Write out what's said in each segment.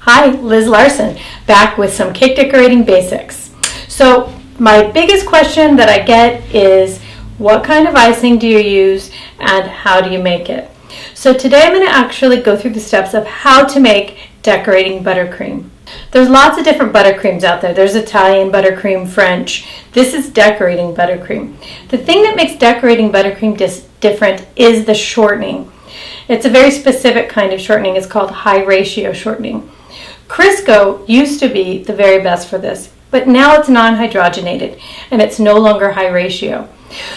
Hi, Liz Larson, back with some cake decorating basics. So my biggest question that I get is, what kind of icing do you use and how do you make it? So today I'm going to actually go through the steps of how to make decorating buttercream. There's lots of different buttercreams out there. There's Italian buttercream, French. This is decorating buttercream. The thing that makes decorating buttercream different is the shortening. It's a very specific kind of shortening. It's called high ratio shortening. Crisco used to be the very best for this, but now it's non-hydrogenated and it's no longer high ratio.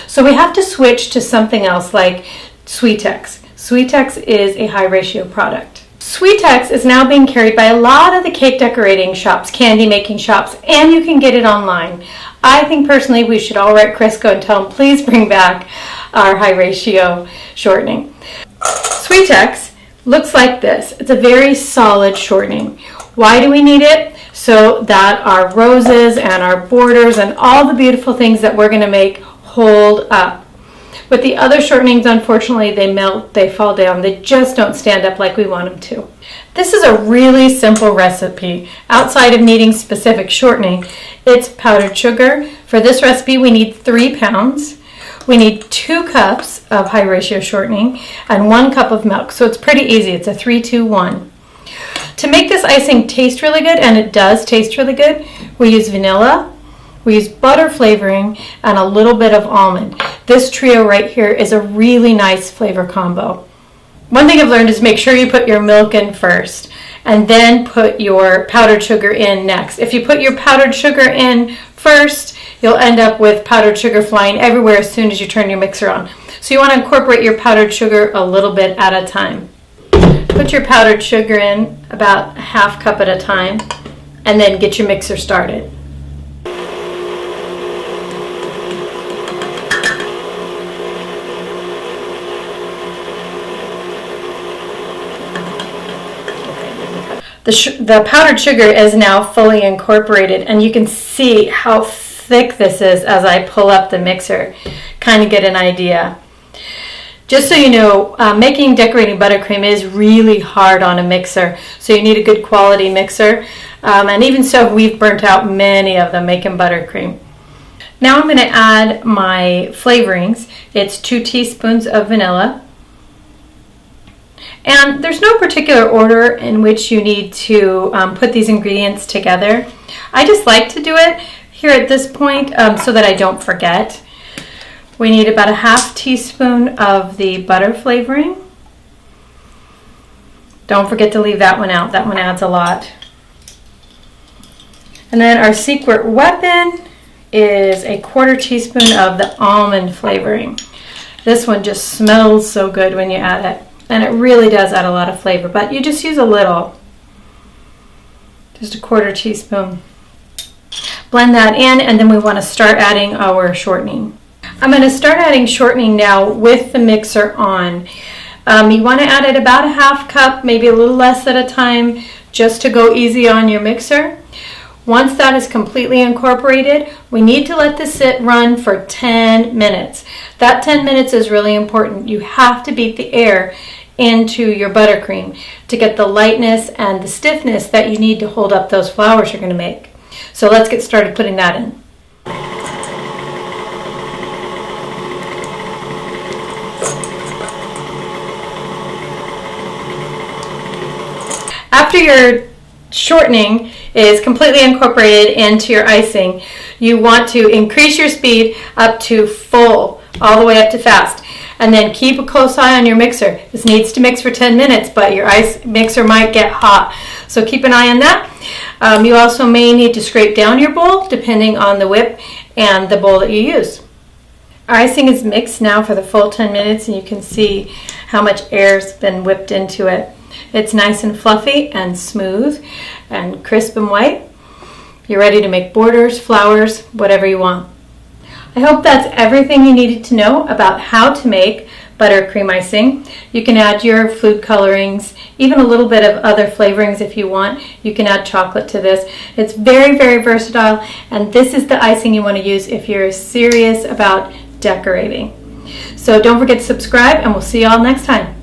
So we have to switch to something else like SWEETEX. SWEETEX is a high ratio product. SWEETEX is now being carried by a lot of the cake decorating shops, candy making shops, and you can get it online. I think personally we should all write Crisco and tell them please bring back our high ratio shortening. SWEETEX looks like this. It's a very solid shortening. Why do we need it? So that our roses and our borders and all the beautiful things that we're going to make hold up. With the other shortenings, unfortunately, they melt, they fall down, they just don't stand up like we want them to. This is a really simple recipe. Outside of needing specific shortening, it's powdered sugar. For this recipe, we need 3 pounds. We need 2 cups of high ratio shortening and 1 cup of milk. So it's pretty easy. It's a 3-2-1. To make this icing taste really good, and it does taste really good, we use vanilla, we use butter flavoring, and a little bit of almond. This trio right here is a really nice flavor combo. One thing I've learned is make sure you put your milk in first and then put your powdered sugar in next. If you put your powdered sugar in first, you'll end up with powdered sugar flying everywhere as soon as you turn your mixer on. So you want to incorporate your powdered sugar a little bit at a time. Put your powdered sugar in about a ½ cup at a time and then get your mixer started. The powdered sugar is now fully incorporated, and you can see how thick this is as I pull up the mixer, kind of get an idea. Just so you know, making decorating buttercream is really hard on a mixer, so you need a good quality mixer, and even so, we've burnt out many of them making buttercream. Now I'm going to add my flavorings. It's 2 teaspoons of vanilla. And there's no particular order in which you need to put these ingredients together. I just like to do it here at this point so that I don't forget. We need about a ½ teaspoon of the butter flavoring. Don't forget to leave that one out. That one adds a lot. And then our secret weapon is a ¼ teaspoon of the almond flavoring. This one just smells so good when you add it. And it really does add a lot of flavor, but you just use a little. Just a ¼ teaspoon. Blend that in, and then we want to start adding our shortening. I'm going to start adding shortening now with the mixer on. You want to add it about a ½ cup, maybe a little less at a time, just to go easy on your mixer. Once that is completely incorporated, we need to let this run for 10 minutes. That 10 minutes is really important. You have to beat the air into your buttercream to get the lightness and the stiffness that you need to hold up those flowers you're going to make. So let's get started putting that in. After your shortening is completely incorporated into your icing, you want to increase your speed up to full, all the way up to fast. And then keep a close eye on your mixer. This needs to mix for 10 minutes, but your ice mixer might get hot. So keep an eye on that. You also may need to scrape down your bowl depending on the whip and the bowl that you use. Our icing is mixed now for the full 10 minutes, and you can see how much air's been whipped into it. It's nice and fluffy and smooth and crisp and white. You're ready to make borders, flowers, whatever you want. I hope that's everything you needed to know about how to make buttercream icing. You can add your food colorings, even a little bit of other flavorings if you want. You can add chocolate to this. It's very, very versatile, and this is the icing you want to use if you're serious about decorating. So don't forget to subscribe, and we'll see you all next time.